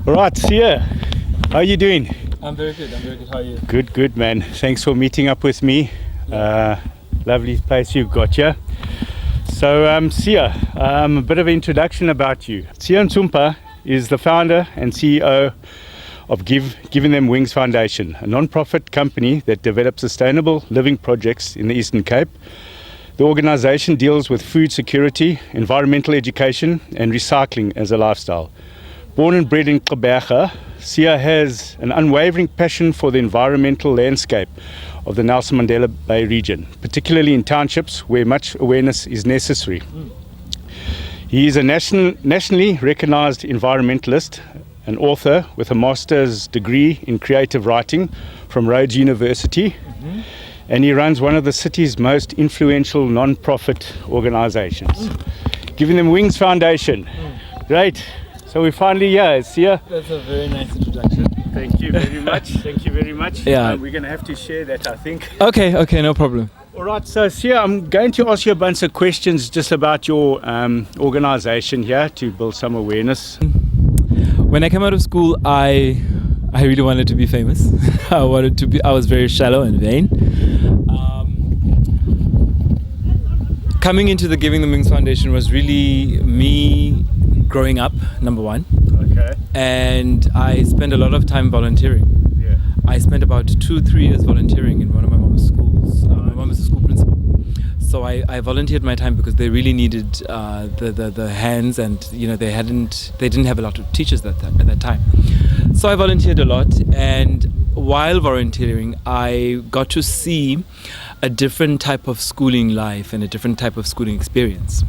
All right, Siya, how are you doing? I'm very good. How are you? Good, man. Thanks for meeting up with me. Lovely place you've got here. So, Siya, a bit of an introduction about you. Siya Ntsumpa is the founder and CEO of Giving Them Wings Foundation, a non-profit company that develops sustainable living projects in the Eastern Cape. The organization deals with food security, environmental education, and recycling as a lifestyle. Born and bred in Gqeberha, Siya has an unwavering passion for the environmental landscape of the Nelson Mandela Bay region, particularly in townships where much awareness is necessary. He is a nationally recognized environmentalist, an author with a master's degree in creative writing from Rhodes University, and he runs one of the city's most influential non-profit organizations, Giving Them Wings Foundation. Great. So we're finally here, Siya. That's a very nice introduction. Thank you very much. Thank you very much. Yeah. We're going to have to share that, I think. Okay, no problem. All right, so Siya, I'm going to ask you a bunch of questions just about your organization here to build some awareness. When I came out of school, I really wanted to be famous. I was very shallow and vain. Coming into the Giving Them Wings Foundation was really me growing up, number one. Okay. And I spent a lot of time volunteering. Yeah. I spent about 2-3 years volunteering in one of my mom's schools. My mom is a school principal. So I volunteered my time because they really needed the hands, and they didn't have a lot of teachers at that time. So I volunteered a lot, and while volunteering I got to see a different type of schooling life and a different type of schooling experience.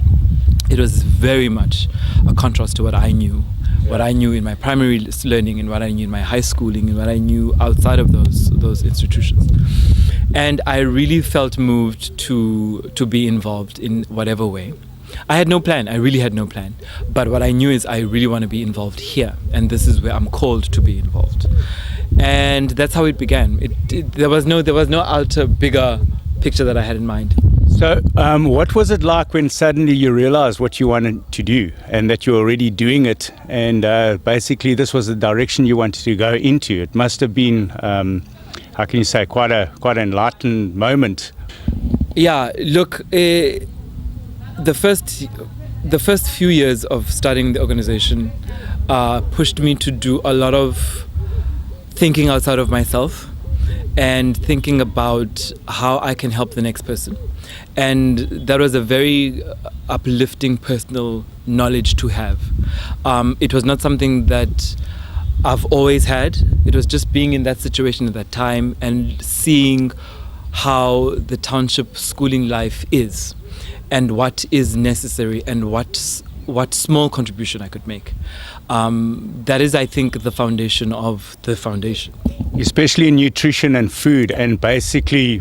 It was very much a contrast to what I knew. What I knew in my primary learning, and what I knew in my high schooling, and what I knew outside of those institutions. And I really felt moved to be involved in whatever way. I had no plan. I really had no plan. But what I knew is I really want to be involved here, and this is where I'm called to be involved. And that's how it began. There was no outer bigger picture that I had in mind. So what was it like when suddenly you realized what you wanted to do and that you're already doing it, and basically this was the direction you wanted to go into? It must have been, how can you say, quite an enlightened moment. Yeah, look, the first few years of studying the organization pushed me to do a lot of thinking outside of myself and thinking about how I can help the next person. And that was a very uplifting personal knowledge to have. It was not something that I've always had. It was just being in that situation at that time and seeing how the township schooling life is and what is necessary and what small contribution I could make. That is, I think, the foundation of the foundation. Especially in nutrition and food, and basically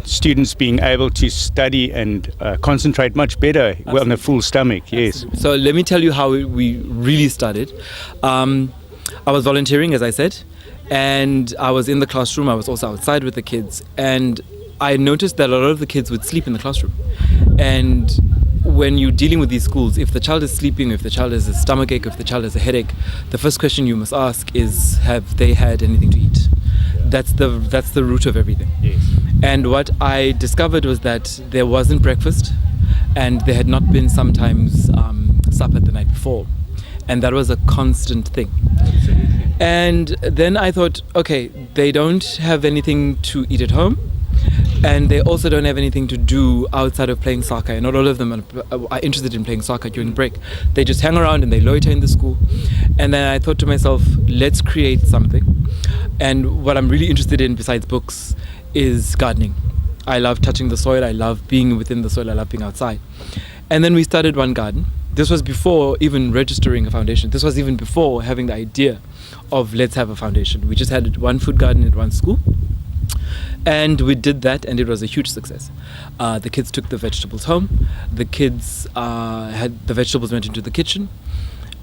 students being able to study and concentrate much better on a full stomach. Yes. Absolutely. So let me tell you how we really started. I was volunteering, as I said, and I was in the classroom. I was also outside with the kids, and I noticed that a lot of the kids would sleep in the classroom. And when you're dealing with these schools, if the child is sleeping, if the child has a stomachache, if the child has a headache, the first question you must ask is, have they had anything to eat? That's the root of everything. Yes. And what I discovered was that there wasn't breakfast, and there had not been sometimes supper the night before. And that was a constant thing. Absolutely. And then I thought, okay, they don't have anything to eat at home, and they also don't have anything to do outside of playing soccer. And not all of them are interested in playing soccer during break. They just hang around and they loiter in the school. And then I thought to myself, let's create something. And what I'm really interested in, besides books, is gardening. I love touching the soil. I love being within the soil. I love being outside. And then we started one garden. This was before even registering a foundation. This was even before having the idea of let's have a foundation. We just had one food garden at one school. And we did that, and it was a huge success. The kids took the vegetables home. The kids had the vegetables went into the kitchen,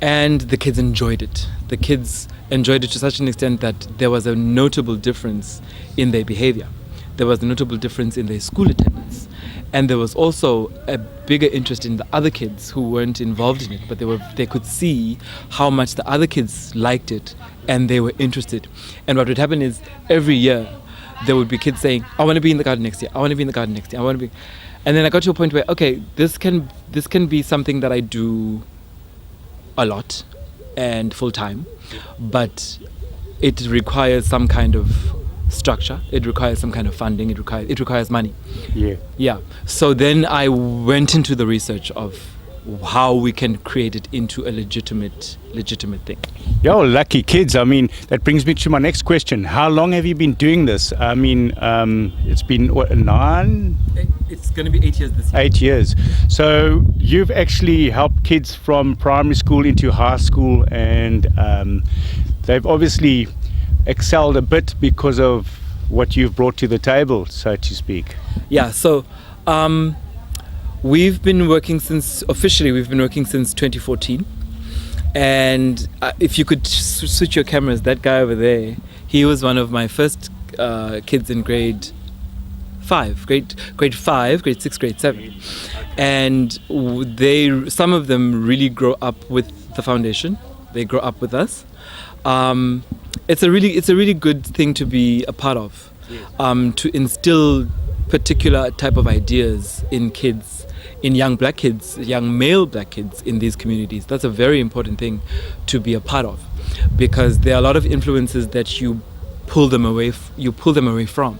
and the kids enjoyed it. The kids enjoyed it to such an extent that there was a notable difference in their behavior. There was a notable difference in their school attendance. And there was also a bigger interest in the other kids who weren't involved in it, but they could see how much the other kids liked it and they were interested. And what would happen is every year there would be kids saying, I want to be in the garden next year, I want to be in the garden next year, I want to be. And then I got to a point where, okay, this can be something that I do a lot and full time, but it requires some kind of structure, it requires some kind of funding, it requires money. Yeah. So then I went into the research of how we can create it into a legitimate thing. Yeah, well, lucky kids. I mean, that brings me to my next question. How long have you been doing this? I mean, it's been what, 9? It's going to be 8 years this year. 8 years. So you've actually helped kids from primary school into high school, and they've obviously excelled a bit because of what you've brought to the table, so to speak. Yeah, so we've been working since 2014. And if you could switch your cameras, that guy over there, he was one of my first kids in grade 5, grade 6, grade 7. And some of them really grow up with the foundation. They grow up with us. It's a really good thing to be a part of, to instill particular type of ideas in kids, in young black kids, young male black kids in these communities. That's a very important thing to be a part of, because there are a lot of influences that you pull them away from,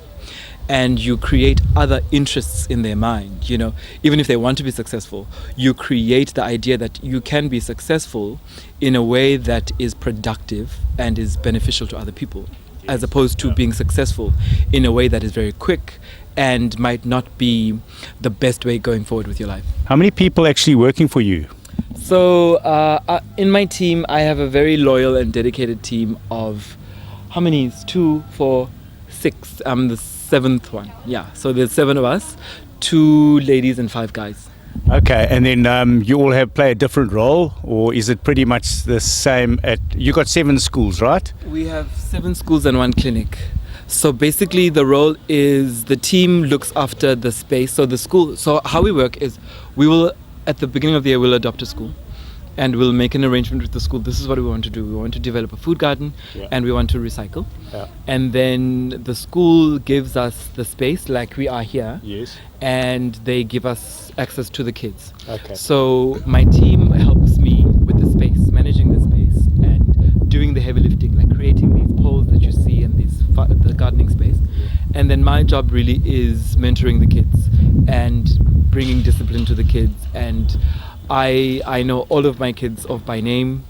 and you create other interests in their mind. You know, even if they want to be successful, you create the idea that you can be successful in a way that is productive and is beneficial to other people, as opposed to being successful in a way that is very quick and might not be the best way going forward with your life. How many people actually working for you? So in my team, I have a very loyal and dedicated team of, how many? 2, 4, 6. I'm the 7th one. Yeah, so there's 7 of us, 2 ladies and 5 guys. Okay, and then you all play a different role, or is it pretty much the same you got 7 schools, right? We have 7 schools and 1 clinic. So basically the role is the team looks after the space. So how we work is we will, at the beginning of the year, we'll adopt a school and we'll make an arrangement with the school. This is what we want to do. We want to develop a food garden, and we want to recycle. Yeah. And then the school gives us the space like we are here. Yes. And they give us access to the kids. Okay. So my team helps me with the space, managing the space and doing the heavy lifting, like creating these poles that you see and the gardening space. And then my job really is mentoring the kids and bringing discipline to the kids. And I know all of my kids off by name.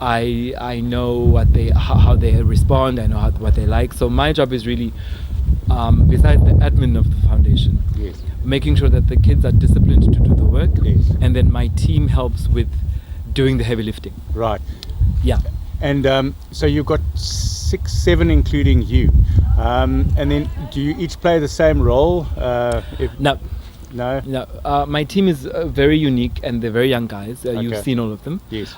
I know how they respond. I know what they like. So my job is really, besides the admin of the foundation, making sure that the kids are disciplined to do the work, and then my team helps with doing the heavy lifting. Right. Yeah. And so you've got 6, 7, including you. And then do you each play the same role? No. No. My team is very unique, and they're very young guys. Okay. You've seen all of them. Yes.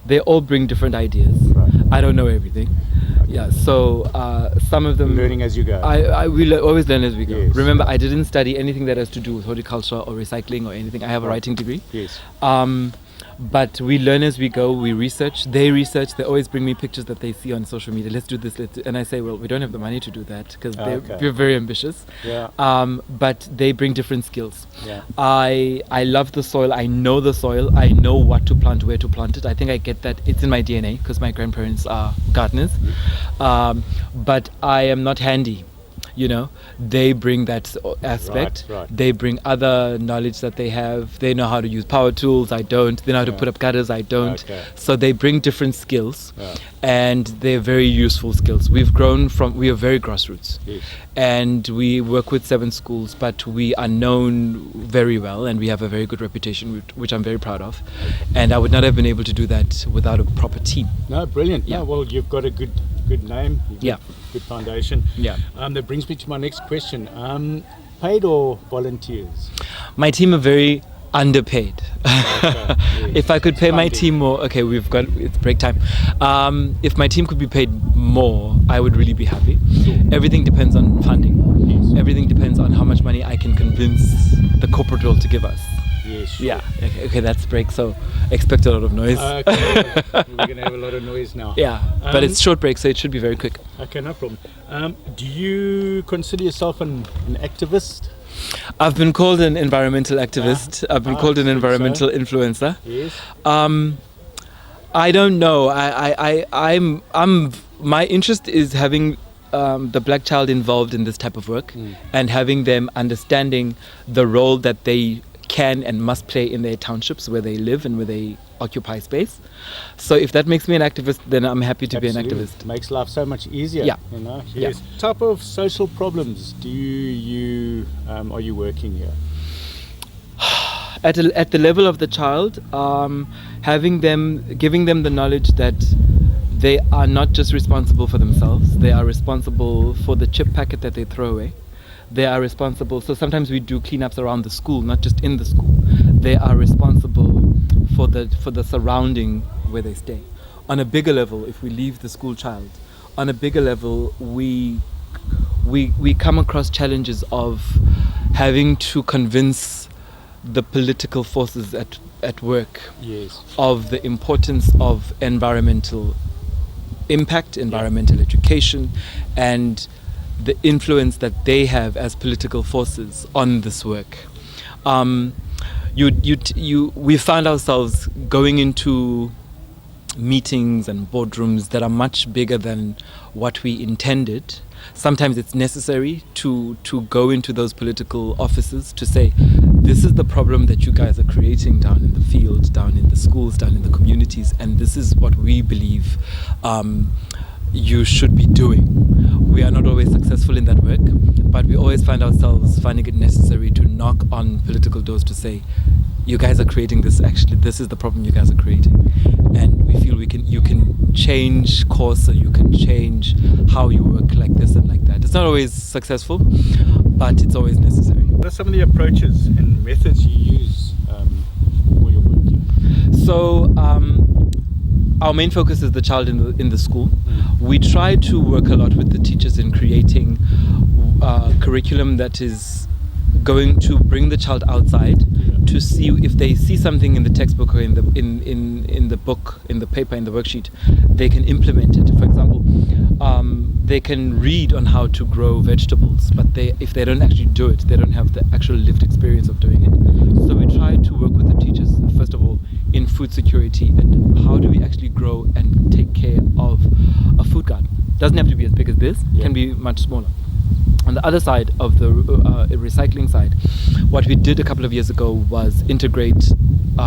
They all bring different ideas. Right. I don't know everything. Okay. Yeah. So some of them learning as you go. I will always learn as we go. Yes. Remember, I didn't study anything that has to do with horticulture or recycling or anything. I have a writing degree. Yes. But we learn as we go. We research. They research. They always bring me pictures that they see on social media. Let's do this. And I say, well, we don't have the money to do that because we're very ambitious. Yeah. But they bring different skills. Yeah. I love the soil. I know the soil. I know what to plant, where to plant it. I think I get that. It's in my DNA because my grandparents are gardeners. But I am not handy. You know, they bring that aspect. Right. They bring other knowledge that they have. They know how to use power tools. I don't. They know how to put up gutters. I don't. Okay. So they bring different skills, and they're very useful skills. We are very grassroots, and we work with 7 schools, but we are known very well, and we have a very good reputation, which I'm very proud of. And I would not have been able to do that without a proper team. No, brilliant. Yeah. No, well, you've got a good name. Good foundation. Yeah. That brings me to my next question. Paid or volunteers? My team are very Underpaid. Okay, If I could pay my Funding. team more, okay, it's break time. If my team could be paid more, I would really be happy. Sure. Everything depends on funding. Yes. Everything depends on how much money I can convince the corporate world to give us. Yes, sure. Yeah. Okay, that's break. So expect a lot of noise. Okay, we're going to have a lot of noise now. Yeah, but it's short break, so it should be very quick. Okay, no problem. Do you consider yourself an activist? I've been called an environmental activist. I've been called an so. environmental influencer. Yes. I don't know. I'm my interest is having the black child involved in this type of work and having them understanding the role that they can and must play in their townships where they live and where they occupy space. So if that makes me an activist, then I'm happy to be an activist. Makes life so much easier. Yeah. You know. Yeah. Yes. What type of social problems do you are you working here? At the level of the child, giving them the knowledge that they are not just responsible for themselves, they are responsible for the chip packet that they throw away. They are responsible, so sometimes we do cleanups around the school, not just in the school. They are responsible for the surrounding where they stay. On a bigger level, if we leave the school child, on a bigger level, we come across challenges of having to convince the political forces at work Yes. of the importance of environmental impact, environmental education, and the influence that they have as political forces on this work. We found ourselves going into meetings and boardrooms that are much bigger than what we intended. Sometimes it's necessary to go into those political offices to say, this is the problem that you guys are creating down in the field, down in the schools, down in the communities, and this is what we believe you should be doing. We are not always successful in that work, but we always find ourselves finding it necessary to knock on political doors to say, you guys are creating this, actually this is the problem you guys are creating, and we feel you can change course, or you can change how you work like this and like that. It's not always successful, but it's always necessary. What are some of the approaches and methods you use for your work here? So our main focus is the child in the school. We try to work a lot with the teachers in creating curriculum that is going to bring the child outside to see if they see something in the textbook or in the book, in the paper, in the worksheet, they can implement it. For example, they can read on how to grow vegetables, but if they don't actually do it, they don't have the actual lived experience of doing it. So we try to work with the teachers, first of all, in food security and how do we actually grow and take care of a food garden. Doesn't have to be as big as this, can be much smaller. On the other side of the recycling side, what we did a couple of years ago was integrate,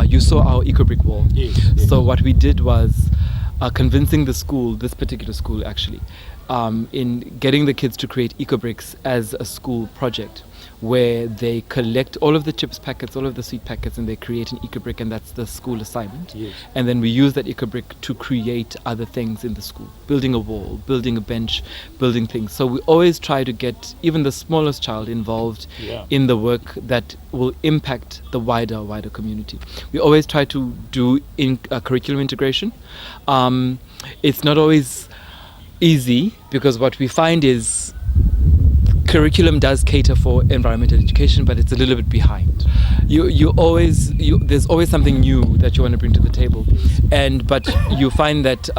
you saw our eco-brick wall. Yes. So what we did was convincing the school, this particular school actually, in getting the kids to create eco-bricks as a school project, where they collect all of the chips packets, all of the sweet packets, and they create an eco-brick, and that's the school assignment. Yes. And then we use that eco-brick to create other things in the school, building a wall, building a bench, building things. So we always try to get even the smallest child involved in the work that will impact the wider community. We always try to do curriculum integration. It's not always easy, because what we find is curriculum does cater for environmental education, but it's a little bit behind. There's always something new that you want to bring to the table, but you find that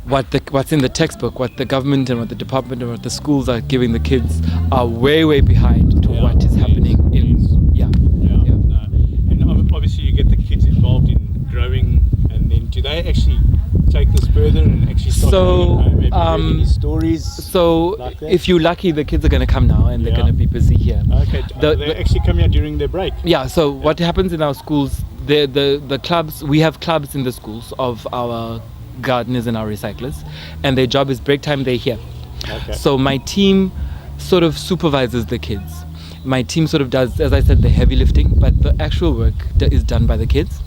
what's in the textbook, what the government and what the department and what the schools are giving the kids are way behind to what is happening No. And obviously you get the kids involved in growing, and then do they actually take this further and actually start learning at home? Have you heard any stories? So like that? if you're lucky, the kids are going to come now and they're going to be busy here. Okay, they actually come here during their break? Yeah, so what happens in our schools, the clubs, we have clubs in the schools of our gardeners and our recyclers, and their job is break time, they're here. Okay. So my team sort of supervises the kids. My team sort of does, as I said, the heavy lifting, but the actual work is done by the kids.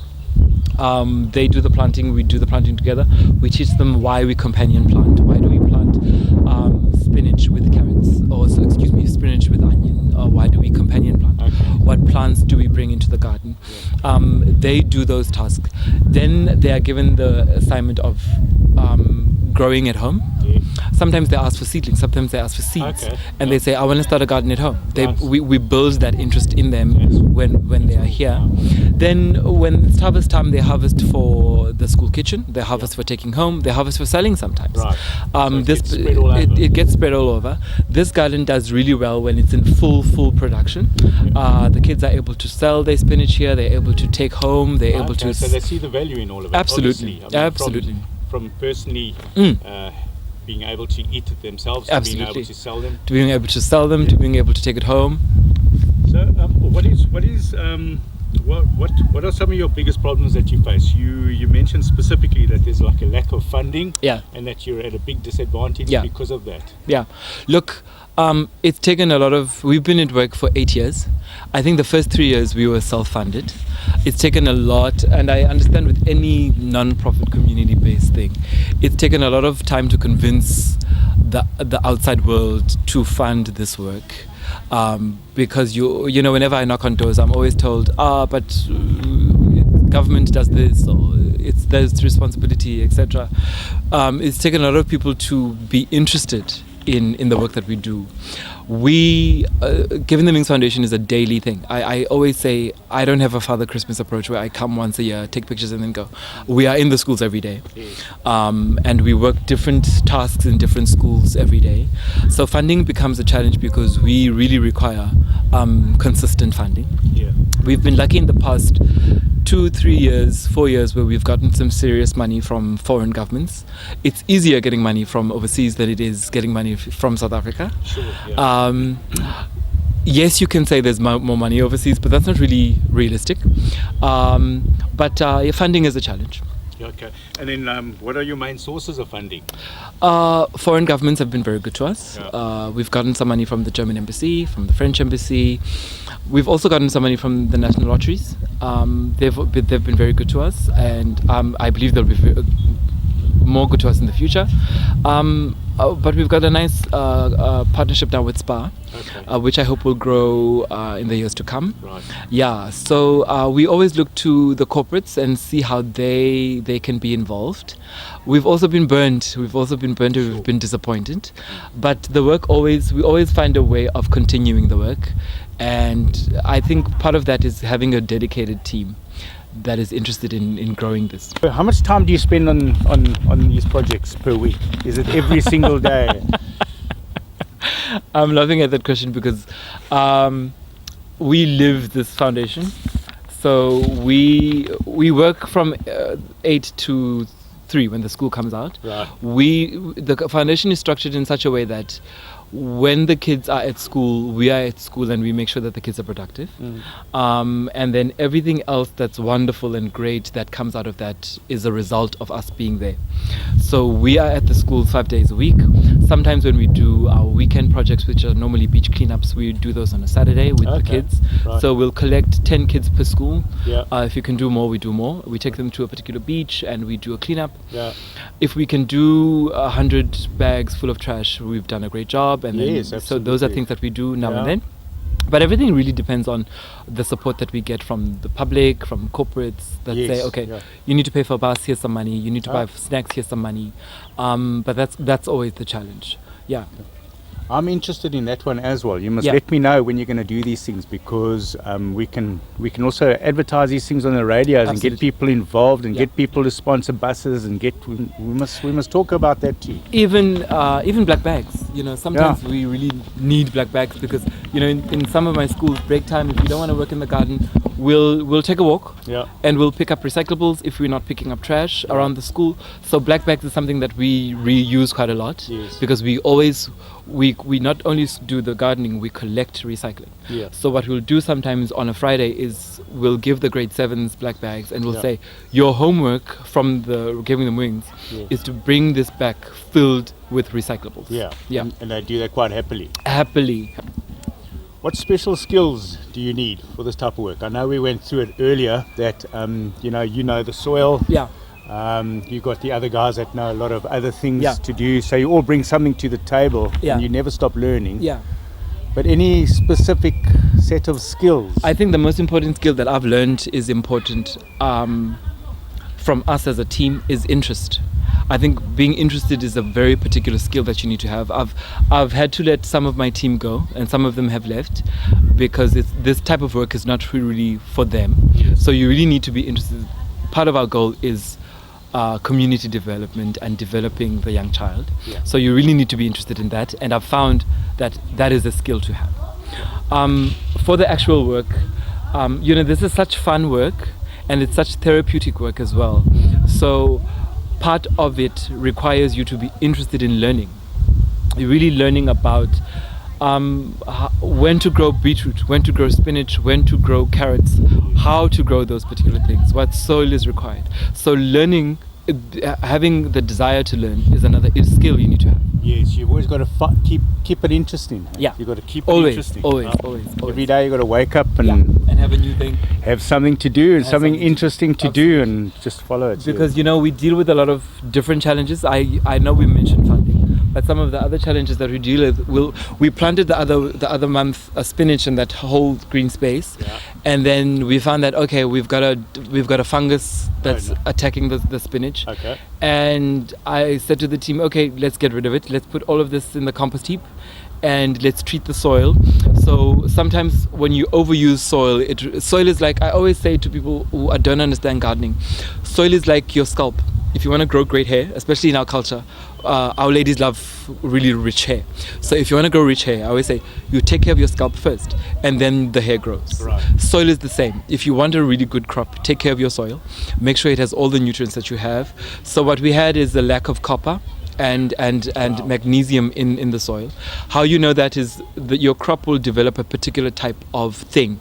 They do the planting, we do the planting together. We teach them why we companion plant. Why do we plant spinach with carrots, or spinach with onion? Or why do we companion plant? Okay. what plants do we bring into the garden. They do those tasks. Then they are given the assignment of growing at home. Sometimes they ask for seedlings, sometimes they ask for seeds, and they say, I want to start a garden at home. We build that interest in them when they are here. Then when it's harvest time, they harvest for the school kitchen, they harvest for taking home, they harvest for selling sometimes. It gets spread all over. This garden does really well when it's in full production. The kids are able to sell their spinach here, they're able to take home, they're able to... So they see the value in all of it. Absolutely, absolutely. From personally being able to eat it themselves, to being able to sell them, to being able to sell them, to being able to take it home. So, what are some of your biggest problems that you face? You mentioned specifically that there's like a lack of funding, and that you're at a big disadvantage because of that. Look, it's taken a lot of... We've been at work for 8 years. I think the first 3 years we were self-funded. It's taken a lot, and I understand with any non-profit community-based thing, it's taken a lot of time to convince the outside world to fund this work. Because you know, whenever I knock on doors, I'm always told, but government does this, or it's there's responsibility, etc. It's taken a lot of people to be interested in the work that we do. We, Giving the Wings Foundation is a daily thing. I always say I don't have a Father Christmas approach where I come once a year, take pictures and then go. We are in the schools every day. And we work different tasks in different schools every day. So funding becomes a challenge because we really require consistent funding. We've been lucky in the past 2, 3 years, 4 years where we've gotten some serious money from foreign governments. It's easier getting money from overseas than it is getting money from South Africa. Yes, you can say there's more money overseas, but that's not really realistic. But funding is a challenge. Okay. And then what are your main sources of funding? Foreign governments have been very good to us. We've gotten some money from the German embassy, from the French embassy. We've also gotten some money from the national lotteries. They've been very good to us, and I believe they'll be more good to us in the future. But we've got a nice partnership now with SPA, which I hope will grow in the years to come. So we always look to the corporates and see how they can be involved. We've also been burned. We've been disappointed. But the work we always find a way of continuing the work. And I think part of that is having a dedicated team that is interested in growing this. How much time do you spend on these projects per week? Is it every single day? I'm laughing at that question because we live this foundation. So we work from 8 to 3 when the school comes out. The foundation is structured in such a way that when the kids are at school, we are at school and we make sure that the kids are productive. And then everything else that's wonderful and great that comes out of that is a result of us being there. So we are at the school 5 days a week. Sometimes when we do our weekend projects, which are normally beach cleanups, we do those on a Saturday with the kids. So we'll collect 10 kids per school. If you can do more, we do more. We take them to a particular beach and we do a cleanup. If we can do 100 bags full of trash, we've done a great job. And then, so those are things that we do now and then. But everything really depends on the support that we get from the public, from corporates that say, okay, you need to pay for a bus, here's some money. You need to buy snacks, here's some money. But that's always the challenge. I'm interested in that one as well. You must let me know when you're going to do these things, because we can also advertise these things on the radios and get people involved and get people to sponsor buses and we must talk about that too. Even black bags. You know, sometimes we really need black bags because, you know, in some of my schools, break time, if you don't want to work in the garden, we'll take a walk and we'll pick up recyclables if we're not picking up trash around the school. So black bags is something that we reuse quite a lot because we not only do the gardening, we collect recycling. So what we'll do sometimes on a Friday is we'll give the grade 7s black bags and we'll say, your homework from the Giving Them Wings is to bring this back filled with recyclables. And they do that quite happily. What special skills do you need for this type of work? I know we went through it earlier that you know the soil. You've got the other guys that know a lot of other things to do. So you all bring something to the table and you never stop learning. But any specific set of skills? I think the most important skill that I've learned is important from us as a team is interest. I think being interested is a very particular skill that you need to have. I've had to let some of my team go, and some of them have left because this type of work is not really for them. Yes. So you really need to be interested. Part of our goal is community development and developing the young child. Yeah. So you really need to be interested in that, and I've found that that is a skill to have. For the actual work, this is such fun work, and it's such therapeutic work as well. So part of it requires you to be interested in learning. You're really learning about when to grow beetroot, when to grow spinach, when to grow carrots, how to grow those particular things, what soil is required. So learning, having the desire to learn is another skill you need to have. Yes, you've always got to keep it interesting. Yeah. You've got to keep it Always. interesting. Always. Every day you've got to wake up and and have a new thing. have something to do and Have something something interesting to do and just follow it. Because we deal with a lot of different challenges. I know we mentioned funding, but some of the other challenges that we deal with, we planted the other month a spinach in that whole green space, and then we found that we've got a fungus that's attacking the spinach. Okay. And I said to the team, let's get rid of it. Let's put all of this in the compost heap, and let's treat the soil. So sometimes when you overuse soil, soil is like, I always say to people who don't understand gardening, soil is like your scalp. If you want to grow great hair, especially in our culture, our ladies love really rich hair. So if you want to grow rich hair, I always say you take care of your scalp first, and then the hair grows. Right. Soil is the same. If you want a really good crop, take care of your soil. Make sure it has all the nutrients that you have. So what we had is the lack of copper and magnesium in the soil. How you know that is that your crop will develop a particular type of thing.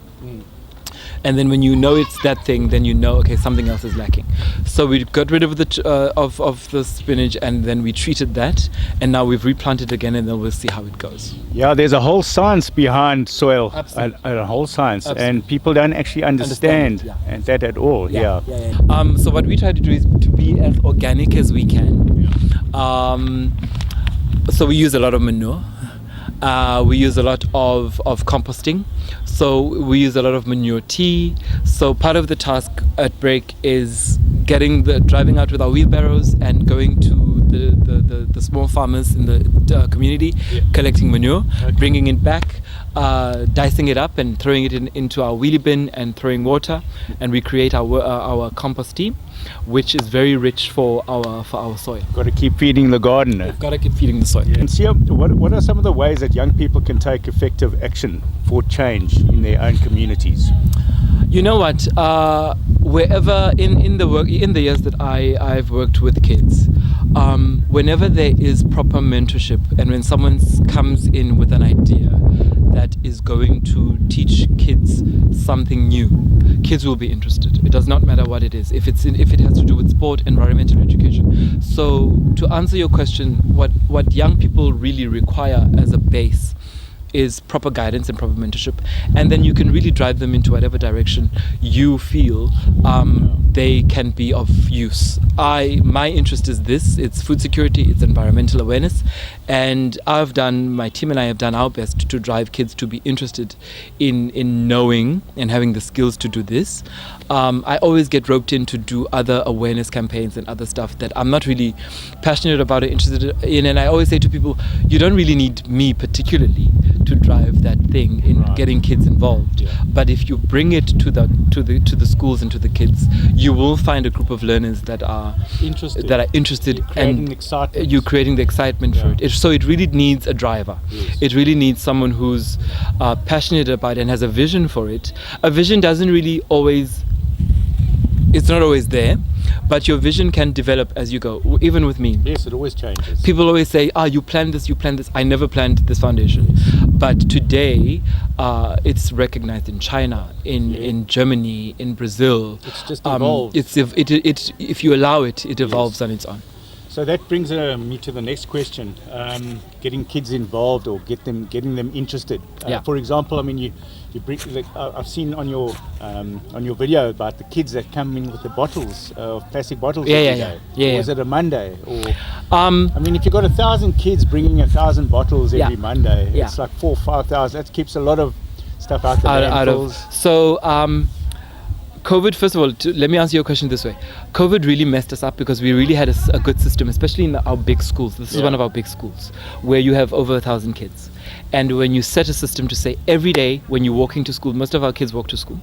And then when you know it's that thing, then you know, something else is lacking. So we got rid of the spinach, and then we treated that, and now we've replanted again, and then we'll see how it goes. Yeah, there's a whole science behind soil, Absolutely. a whole science, Absolutely. and people don't actually understand yeah. and that at all. Yeah. So what we try to do is to be as organic as we can. So we use a lot of manure. We use a lot of composting. So we use a lot of manure tea. So part of the task at Break is driving out with our wheelbarrows and going to the small farmers in the community, collecting manure, bringing it back, dicing it up and throwing it into our wheelie bin and throwing water, and we create our compost tea, which is very rich for our soil. Got to keep feeding the garden. We've got to keep feeding the soil. And Siya, what are some of the ways that young people can take effective action for change in their own communities? You know what? Wherever in the years that I've worked with kids, whenever there is proper mentorship, and when someone comes in with an idea that is going to teach kids something new, kids will be interested. It does not matter what it is. If it has to do with sport, environmental education. So to answer your question, what young people really require as a base is proper guidance and proper mentorship, and then you can really drive them into whatever direction you feel they can be of use. My interest is this: it's food security, it's environmental awareness, and my team and I have done our best to drive kids to be interested in knowing and having the skills to do this. I always get roped in to do other awareness campaigns and other stuff that I'm not really passionate about or interested in, and I always say to people, you don't really need me particularly to drive that thing in getting kids involved. But if you bring it to the schools and to the kids, you will find a group of learners that are interested you're creating the excitement for it. So it really needs a driver. It really needs someone who's passionate about it and has a vision for it. A vision doesn't really always, it's not always there, but your vision can develop as you go, even with me. Yes, it always changes. People always say, you planned this. I never planned this foundation. But today, it's recognized in China, in Germany, in Brazil. It's just evolved. If you allow it, it evolves on its own. So that brings me to the next question: getting kids involved or getting them interested. For example, I mean, you bring. I've seen on your video about the kids that come in with the bottles, plastic bottles every day. Or is it a Monday? Or I mean, if you've got 1,000 kids bringing 1,000 bottles every Monday, it's like 4,000 or 5,000. That keeps a lot of stuff out the landfills? COVID, first of all, let me answer your question this way. COVID really messed us up because we really had a good system, especially in our big schools. This is one of our big schools where you have over 1,000 kids. And when you set a system to say every day when you're walking to school, most of our kids walk to school,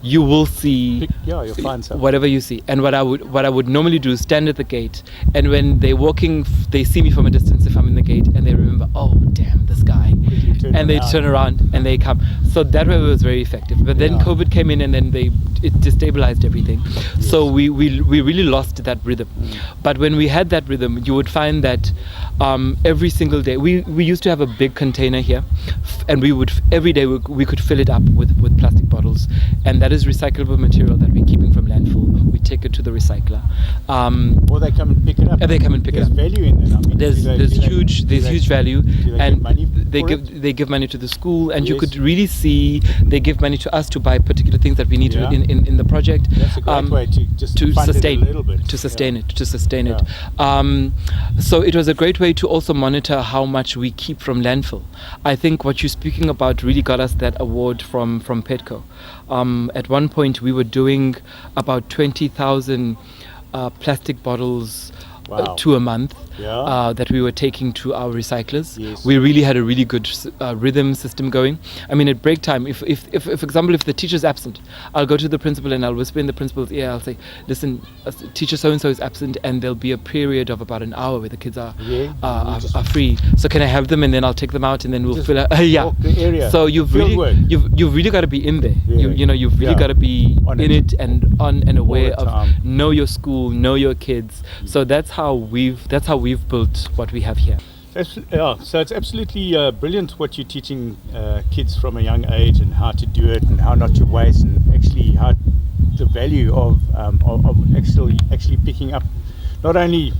you will see you'll find something. Whatever you see. And what I would normally do is stand at the gate, and when they're walking, they see me from a distance if I'm in the gate, and they remember, oh damn, this guy, and they turn around and they come. So that way it was very effective. But then COVID came in, and then it destabilized everything. Yes. So we really lost that rhythm. But when we had that rhythm, you would find that every single day we used to have a big container here, and we would every day we could fill it up with plastic bottles, and that is recyclable material that we're keeping from landfill. We take it to the recycler, or they come and pick it up. They come and pick it up. There's value in it. I mean, there's huge value, and they give money to the school, and you could really see they give money to us to buy particular things that we need in the project. That's a great way to just sustain it a little bit. To sustain it. So it was a great way to also monitor how much we keep from landfill. I think what you're speaking about really got us that award from Petco. At one point we were doing about 20,000 plastic bottles to a month that we were taking to our recyclers. Yes. We really had a really good rhythm system going. I mean, at break time, if for example, if the teacher's absent, I'll go to the principal and I'll whisper in the principal's ear. I'll say, listen, teacher so-and-so is absent, and there'll be a period of about an hour where the kids are free. So can I have them, and then I'll take them out, and then we'll fill out. Walk the area. So you've really got to be in there. You've really got to be in it and on and aware of know your school, know your kids. So that's how we've built what we have here. So it's absolutely brilliant what you're teaching kids from a young age, and how to do it, and how not to waste, and actually how the value of actually picking up, not only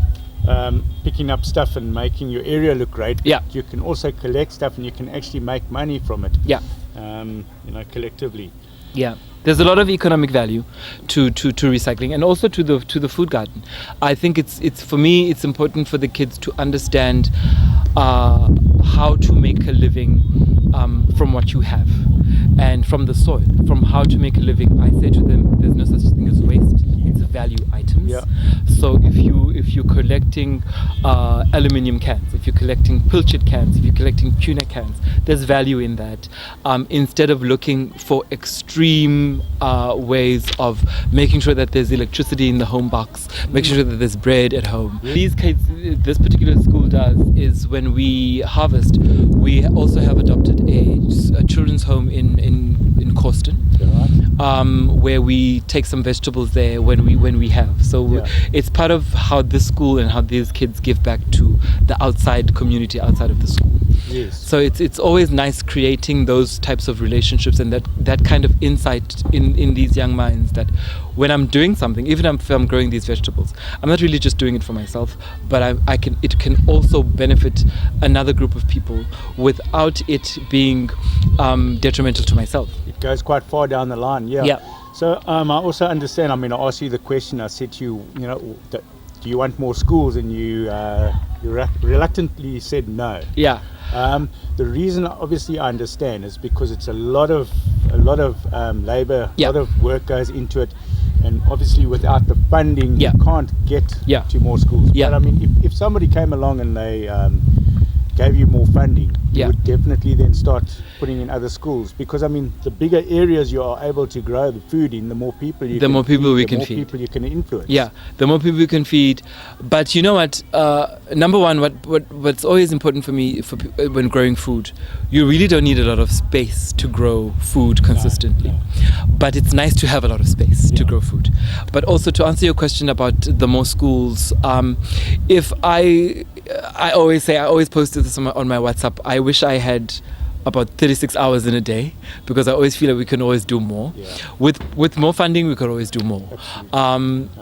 picking up stuff and making your area look great, but you can also collect stuff and you can actually make money from it. Collectively. Yeah, there's a lot of economic value to recycling, and also to the food garden. I think it's for me it's important for the kids to understand how to make a living from what you have, and from the soil, from how to make a living. I say to them, there's no such thing as waste. It's value items. Yeah. So if you're collecting aluminium cans, if you're collecting pilchard cans, if you're collecting tuna cans, there's value in that. Instead of looking for extreme ways of making sure that there's electricity in the home box, making sure that there's bread at home. These kids, this particular school does is when we harvest, we also have adopted a children's home in Corsten, where we take some vegetables there when we have. So it's part of how this school and how these kids give back to the outside community outside of the school. Yes. So it's always nice creating those types of relationships and that kind of insight in these young minds, that when I'm doing something, even if I'm growing these vegetables, I'm not really just doing it for myself, but it can also benefit another group of people without it being detrimental to myself. It goes quite far down the line. Yeah. So I also understand. I mean, I asked you the question. I said to you, do you want more schools? And you reluctantly said no. Yeah. The reason, obviously, I understand is because it's a lot of labor, a lot of work goes into it, and obviously without the funding, you can't get to more schools. But I mean, if somebody came along and they gave you more funding, you would definitely then start putting in other schools, because I mean, the bigger areas you are able to grow the food in, the more people you can feed, the more people you can influence. Yeah, the more people you can feed. But you know what? Number one, what's always important for me when growing food, you really don't need a lot of space to grow food consistently. No. But it's nice to have a lot of space to grow food. But also, to answer your question about the more schools, if I always posted this on my WhatsApp, I wish I had about 36 hours in a day, because I always feel like we can always do more. With more funding, we could always do more.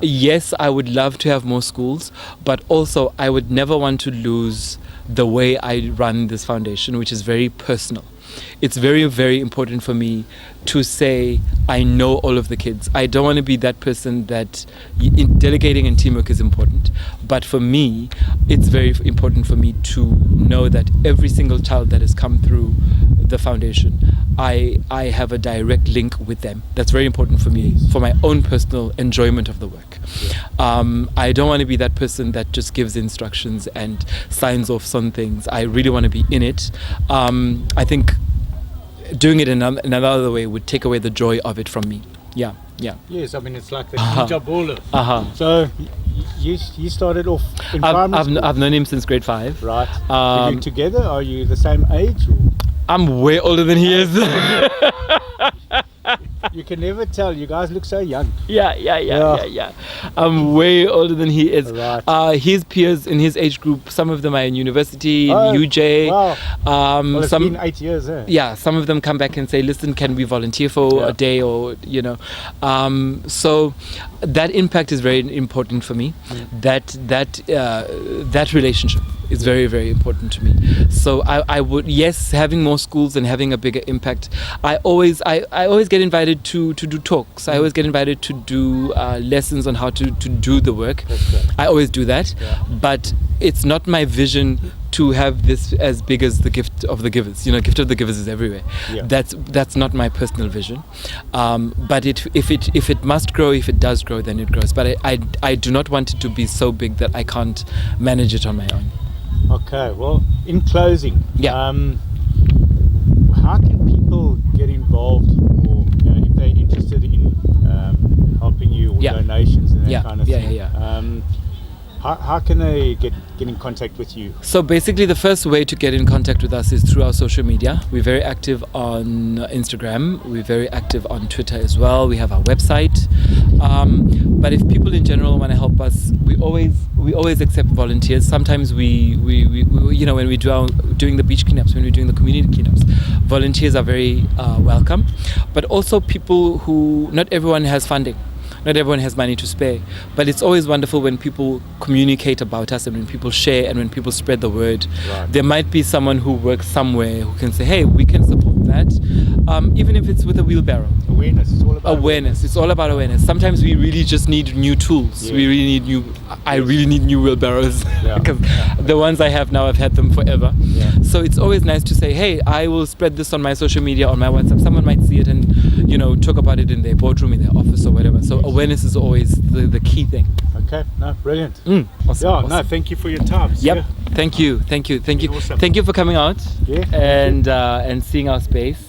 Yes, I would love to have more schools, but also I would never want to lose the way I run this foundation, which is very personal. It's very, very important for me to say I know all of the kids. I don't want to be that person that delegating and teamwork is important, but for me it's very important for me to know that every single child that has come through the foundation, I have a direct link with them. That's very important for me, for my own personal enjoyment of the work. I don't want to be that person that just gives instructions and signs off on things. I really want to be in it. I think doing it in another way would take away the joy of it from me. Yeah. Yes, I mean, it's like the ninja baller. So you started off in primary school? I've known him since grade 5. Right. Are you together? Are you the same age? Or? I'm way older than he is. You can never tell. You guys look so young. Yeah. I'm way older than he is. Right. His peers in his age group, some of them are in university, UJ. Wow. Well, it's been 8 years, eh? Yeah, some of them come back and say, listen, can we volunteer for a day, or, you know. So that impact is very important for me. That relationship is very, very important to me. So I would, yes, having more schools and having a bigger impact. I always get invited to do talks. I always get invited to do lessons on how to do the work. I always do that. But it's not my vision to have this as big as the gift of the givers. You know, gift of the givers is everywhere. That's not my personal vision. But if it must grow, if it does grow, then it grows. But I do not want it to be so big that I can't manage it on my own. Okay, well, in closing, how can people get involved, or if they're interested in helping you, or donations and that kind of thing? How can they get in contact with you? So basically, the first way to get in contact with us is through our social media. We're very active on Instagram. We're very active on Twitter as well. We have our website. But if people in general want to help us, we always accept volunteers. Sometimes we you know, when we doing the beach cleanups, when we're doing the community cleanups, volunteers are very welcome. But also people who, not everyone has funding. Not everyone has money to spare, but it's always wonderful when people communicate about us and when people share and when people spread the word. There might be someone who works somewhere who can say, hey, we can support that, even if it's with a wheelbarrow. Awareness. It's all about awareness. It's all about awareness. Sometimes we really just need new tools. We really need I really need new wheelbarrows, because the ones I have now, I've had them forever. So it's always nice to say, hey, I will spread this on my social media, on my WhatsApp. Someone might see it and, you know, talk about it in their boardroom, in their office or whatever. So awareness is always the key thing. Okay, no, brilliant. Awesome. No, thank you for your time. Thank you. Awesome. Thank you for coming out and seeing our space.